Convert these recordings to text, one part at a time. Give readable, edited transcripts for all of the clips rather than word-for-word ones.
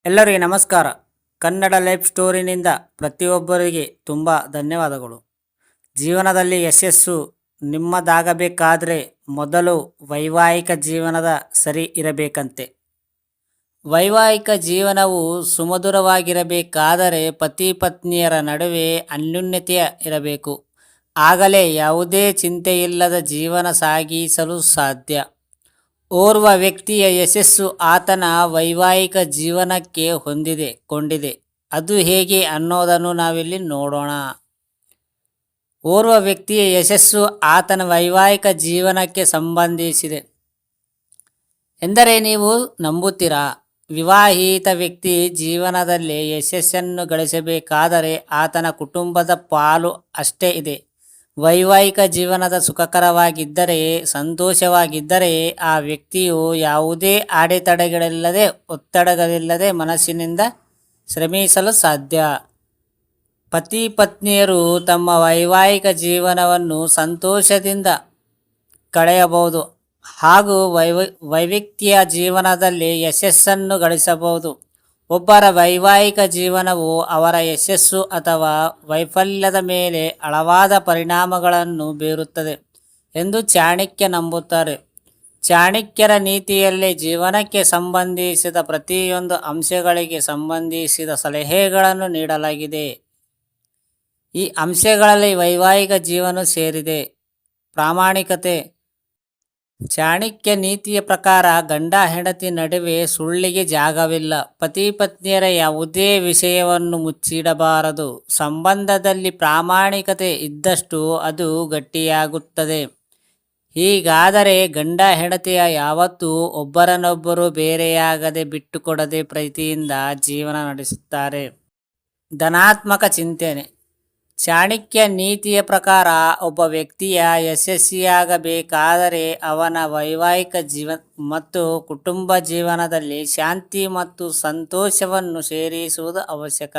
ಎಲ್ಲರಿಗೆ ನಮಸ್ಕಾರ. ಕನ್ನಡ ಲೈಫ್ ಸ್ಟೋರಿನಿಂದ ಪ್ರತಿಯೊಬ್ಬರಿಗೆ ತುಂಬ ಧನ್ಯವಾದಗಳು. ಜೀವನದಲ್ಲಿ ಯಶಸ್ಸು ನಿಮ್ಮದಾಗಬೇಕಾದ್ರೆ ಮೊದಲು ವೈವಾಹಿಕ ಜೀವನದ ಸರಿ ಇರಬೇಕಂತೆ. ವೈವಾಹಿಕ ಜೀವನವು ಸುಮಧುರವಾಗಿರಬೇಕಾದರೆ ಪತಿ ಪತ್ನಿಯರ ನಡುವೆ ಅನ್ಯೋನ್ಯತೆ ಇರಬೇಕು. ಆಗಲೇ ಯಾವುದೇ ಚಿಂತೆಯಿಲ್ಲದ ಜೀವನ ಸಾಗಿಸಲು ಸಾಧ್ಯ. ಓರ್ವ ವ್ಯಕ್ತಿಯ ಯಶಸ್ಸು ಆತನ ವೈವಾಹಿಕ ಜೀವನಕ್ಕೆ ಕೊಂಡಿದೆ. ಅದು ಹೇಗೆ ಅನ್ನೋದನ್ನು ನಾವಿಲ್ಲಿ ನೋಡೋಣ. ಓರ್ವ ವ್ಯಕ್ತಿಯ ಯಶಸ್ಸು ಆತನ ವೈವಾಹಿಕ ಜೀವನಕ್ಕೆ ಸಂಬಂಧಿಸಿದೆ ಎಂದರೆ ನೀವು ನಂಬುತ್ತೀರಾ? ವಿವಾಹಿತ ವ್ಯಕ್ತಿ ಜೀವನದಲ್ಲಿ ಯಶಸ್ಸನ್ನು ಗಳಿಸಬೇಕಾದರೆ ಆತನ ಕುಟುಂಬದ ಪಾಲು ಅಷ್ಟೇ ಇದೆ. ವೈವಾಹಿಕ ಜೀವನದ ಸುಖಕರವಾಗಿದ್ದರೆ, ಸಂತೋಷವಾಗಿದ್ದರೆ ಆ ವ್ಯಕ್ತಿಯು ಯಾವುದೇ ಅಡೆತಡೆಗಳಿಲ್ಲದೆ, ಒತ್ತಡಗಳಿಲ್ಲದೆ ಮನಸ್ಸಿನಿಂದ ಶ್ರಮಿಸಲು ಸಾಧ್ಯ. ಪತಿ ಪತ್ನಿಯರು ತಮ್ಮ ವೈವಾಹಿಕ ಜೀವನವನ್ನು ಸಂತೋಷದಿಂದ ಕಳೆಯಬಹುದು ಹಾಗೂ ವೈಯಕ್ತಿಕ ಜೀವನದಲ್ಲಿ ಯಶಸ್ಸನ್ನು ಗಳಿಸಬಹುದು. ಒಬ್ಬರ ವೈವಾಹಿಕ ಜೀವನವು ಅವರ ಯಶಸ್ಸು ಅಥವಾ ವೈಫಲ್ಯದ ಮೇಲೆ ಆಳವಾದ ಪರಿಣಾಮಗಳನ್ನು ಬೀರುತ್ತದೆ ಎಂದು ಚಾಣಕ್ಯ ನಂಬುತ್ತಾರೆ. ಚಾಣಕ್ಯರ ನೀತಿಯಲ್ಲಿ ಜೀವನಕ್ಕೆ ಸಂಬಂಧಿಸಿದ ಪ್ರತಿಯೊಂದು ಅಂಶಗಳಿಗೆ ಸಂಬಂಧಿಸಿದ ಸಲಹೆಗಳನ್ನು ನೀಡಲಾಗಿದೆ. ಈ ಅಂಶಗಳಲ್ಲಿ ವೈವಾಹಿಕ ಜೀವನ ಸೇರಿದೆ. ಪ್ರಾಮಾಣಿಕತೆ. ಚಾಣಕ್ಯ ನೀತಿಯ ಪ್ರಕಾರ ಗಂಡ ಹೆಂಡತಿ ನಡುವೆ ಸುಳ್ಳಿಗೆ ಜಾಗವಿಲ್ಲ. ಪತಿ ಪತ್ನಿಯರ ಯಾವುದೇ ವಿಷಯವನ್ನು ಮುಚ್ಚಿಡಬಾರದು. ಸಂಬಂಧದಲ್ಲಿ ಪ್ರಾಮಾಣಿಕತೆ ಇದ್ದಷ್ಟು ಅದು ಗಟ್ಟಿಯಾಗುತ್ತದೆ. ಹೀಗಾದರೆ ಗಂಡ ಹೆಂಡತಿಯ ಯಾವತ್ತೂ ಒಬ್ಬರನ್ನೊಬ್ಬರು ಬೇರೆಯಾಗದೆ ಬಿಟ್ಟುಕೊಡದೆ ಪ್ರೀತಿಯಿಂದ ಜೀವನ ನಡೆಸುತ್ತಾರೆ. ಧನಾತ್ಮಕ ಚಿಂತನೆ. ಚಾಣಕ್ಯ ನೀತಿಯ ಪ್ರಕಾರ ಒಬ್ಬ ವ್ಯಕ್ತಿಯ ಯಶಸ್ವಿಯಾಗಬೇಕಾದರೆ ಅವನ ವೈವಾಹಿಕ ಮತ್ತು ಕುಟುಂಬ ಜೀವನದಲ್ಲಿ ಶಾಂತಿ ಮತ್ತು ಸಂತೋಷವನ್ನು ಸೇರಿಸುವುದು ಅವಶ್ಯಕ.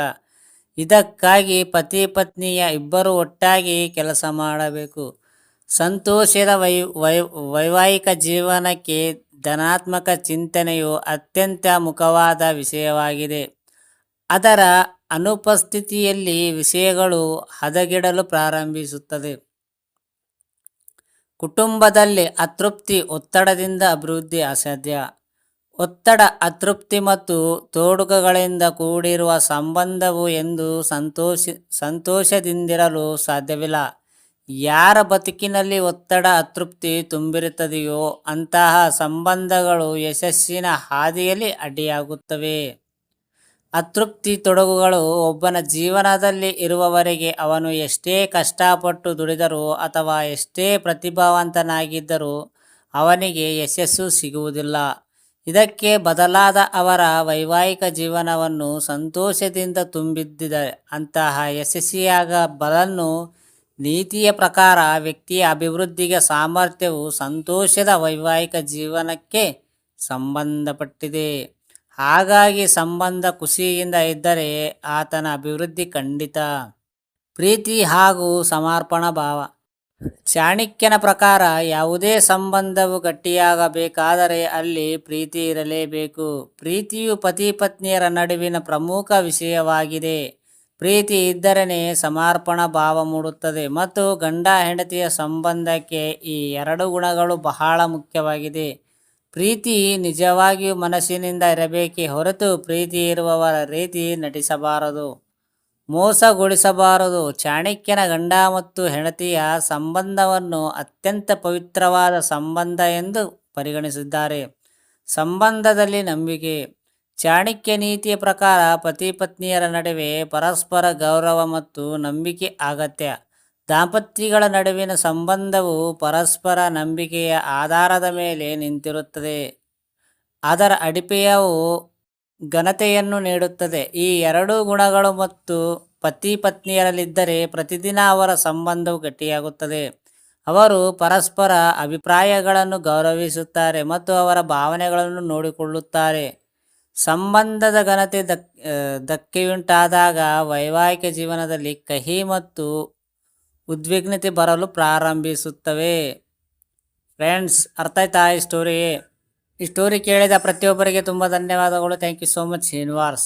ಇದಕ್ಕಾಗಿ ಪತಿ ಪತ್ನಿಯ ಇಬ್ಬರು ಒಟ್ಟಾಗಿ ಕೆಲಸ ಮಾಡಬೇಕು. ಸಂತೋಷದ ವೈವಾಹಿಕ ಜೀವನಕ್ಕೆ ಧನಾತ್ಮಕ ಚಿಂತನೆಯು ಅತ್ಯಂತ ಮುಖ್ಯವಾದ ವಿಷಯವಾಗಿದೆ. ಅದರ ಅನುಪಸ್ಥಿತಿಯಲ್ಲಿ ವಿಷಯಗಳು ಹದಗೆಡಲು ಪ್ರಾರಂಭಿಸುತ್ತದೆ. ಕುಟುಂಬದಲ್ಲಿ ಅತೃಪ್ತಿ, ಒತ್ತಡದಿಂದ ಅಭಿವೃದ್ಧಿ ಅಸಾಧ್ಯ. ಒತ್ತಡ, ಅತೃಪ್ತಿ ಮತ್ತು ತೊಡಕುಗಳಿಂದ ಕೂಡಿರುವ ಸಂಬಂಧವು ಎಂದು ಸಂತೋಷದಿಂದಿರಲು ಸಾಧ್ಯವಿಲ್ಲ. ಯಾರ ಬದುಕಿನಲ್ಲಿ ಒತ್ತಡ, ಅತೃಪ್ತಿ ತುಂಬಿರುತ್ತದೆಯೋ ಅಂತಹ ಸಂಬಂಧಗಳು ಯಶಸ್ಸಿನ ಹಾದಿಯಲ್ಲಿ ಅಡ್ಡಿಯಾಗುತ್ತವೆ. ಅತೃಪ್ತಿ, ತೊಡಕುಗಳು ಒಬ್ಬನ ಜೀವನದಲ್ಲಿ ಇರುವವರೆಗೆ ಅವನು ಎಷ್ಟೇ ಕಷ್ಟಪಟ್ಟು ದುಡಿದರೂ ಅಥವಾ ಎಷ್ಟೇ ಪ್ರತಿಭಾವಂತನಾಗಿದ್ದರೂ ಅವನಿಗೆ ಯಶಸ್ಸು ಸಿಗುವುದಿಲ್ಲ. ಇದಕ್ಕೆ ಬದಲಾದ ಅವರ ವೈವಾಹಿಕ ಜೀವನವನ್ನು ಸಂತೋಷದಿಂದ ತುಂಬಿದ್ದರೆ ಅಂತಹ ಯಶಸ್ವಿಯಾಗಬಲ್ಲನು. ನೀತಿಯ ಪ್ರಕಾರ ವ್ಯಕ್ತಿಯ ಅಭಿವೃದ್ಧಿಗೆ ಸಾಮರ್ಥ್ಯವು ಸಂತೋಷದ ವೈವಾಹಿಕ ಜೀವನಕ್ಕೆ ಸಂಬಂಧಪಟ್ಟಿದೆ. ಹಾಗಾಗಿ ಸಂಬಂಧ ಖುಷಿಯಿಂದ ಇದ್ದರೆ ಆತನ ಅಭಿವೃದ್ಧಿ ಖಂಡಿತ. ಪ್ರೀತಿ ಹಾಗೂ ಸಮರ್ಪಣಾ ಭಾವ. ಚಾಣಕ್ಯನ ಪ್ರಕಾರ ಯಾವುದೇ ಸಂಬಂಧವು ಗಟ್ಟಿಯಾಗಬೇಕಾದರೆ ಅಲ್ಲಿ ಪ್ರೀತಿ ಇರಲೇಬೇಕು. ಪ್ರೀತಿಯು ಪತಿ ಪತ್ನಿಯರ ನಡುವಿನ ಪ್ರಮುಖ ವಿಷಯವಾಗಿದೆ. ಪ್ರೀತಿ ಇದ್ದರೇ ಸಮರ್ಪಣಾ ಭಾವ ಮೂಡುತ್ತದೆ ಮತ್ತು ಗಂಡ ಹೆಂಡತಿಯ ಸಂಬಂಧಕ್ಕೆ ಈ ಎರಡು ಗುಣಗಳು ಬಹಳ ಮುಖ್ಯವಾಗಿದೆ. ಪ್ರೀತಿ ನಿಜವಾಗಿಯೂ ಮನಸ್ಸಿನಿಂದ ಇರಬೇಕೇ ಹೊರತು ಪ್ರೀತಿ ಇರುವವರ ರೀತಿ ನಟಿಸಬಾರದು, ಮೋಸಗೊಳಿಸಬಾರದು. ಚಾಣಕ್ಯನ ಗಂಡ ಮತ್ತು ಹೆಂಡತಿಯ ಸಂಬಂಧವನ್ನು ಅತ್ಯಂತ ಪವಿತ್ರವಾದ ಸಂಬಂಧ ಎಂದು ಪರಿಗಣಿಸಿದ್ದಾರೆ. ಸಂಬಂಧದಲ್ಲಿ ನಂಬಿಕೆ. ಚಾಣಕ್ಯ ನೀತಿಯ ಪ್ರಕಾರ ಪತಿ ಪತ್ನಿಯರ ನಡುವೆ ಪರಸ್ಪರ ಗೌರವ ಮತ್ತು ನಂಬಿಕೆ ಅಗತ್ಯ. ದಾಂಪತ್ಯಗಳ ನಡುವಿನ ಸಂಬಂಧವು ಪರಸ್ಪರ ನಂಬಿಕೆಯ ಆಧಾರದ ಮೇಲೆ ನಿಂತಿರುತ್ತದೆ. ಅದರ ಅಡಿಪಾಯವು ಘನತೆಯನ್ನು ನೀಡುತ್ತದೆ. ಈ ಎರಡು ಗುಣಗಳು ಮತ್ತು ಪತಿ ಪತ್ನಿಯರಲ್ಲಿದ್ದರೆ ಪ್ರತಿದಿನ ಅವರ ಸಂಬಂಧವು ಗಟ್ಟಿಯಾಗುತ್ತದೆ. ಅವರು ಪರಸ್ಪರ ಅಭಿಪ್ರಾಯಗಳನ್ನು ಗೌರವಿಸುತ್ತಾರೆ ಮತ್ತು ಅವರ ಭಾವನೆಗಳನ್ನು ನೋಡಿಕೊಳ್ಳುತ್ತಾರೆ. ಸಂಬಂಧದ ಘನತೆ ಧಕ್ಕೆಯುಂಟಾದಾಗ ವೈವಾಹಿಕ ಜೀವನದಲ್ಲಿ ಕಹಿ ಮತ್ತು ಉದ್ವಿಗ್ನತೆ ಬರಲು ಪ್ರಾರಂಭಿಸುತ್ತವೆ. ಫ್ರೆಂಡ್ಸ್, ಅರ್ಥ ಆಯ್ತಾ ಈ ಸ್ಟೋರಿ? ಈ ಸ್ಟೋರಿ ಕೇಳಿದ ಪ್ರತಿಯೊಬ್ಬರಿಗೆ ತುಂಬ ಧನ್ಯವಾದಗಳು. Thank you so much Srinivas.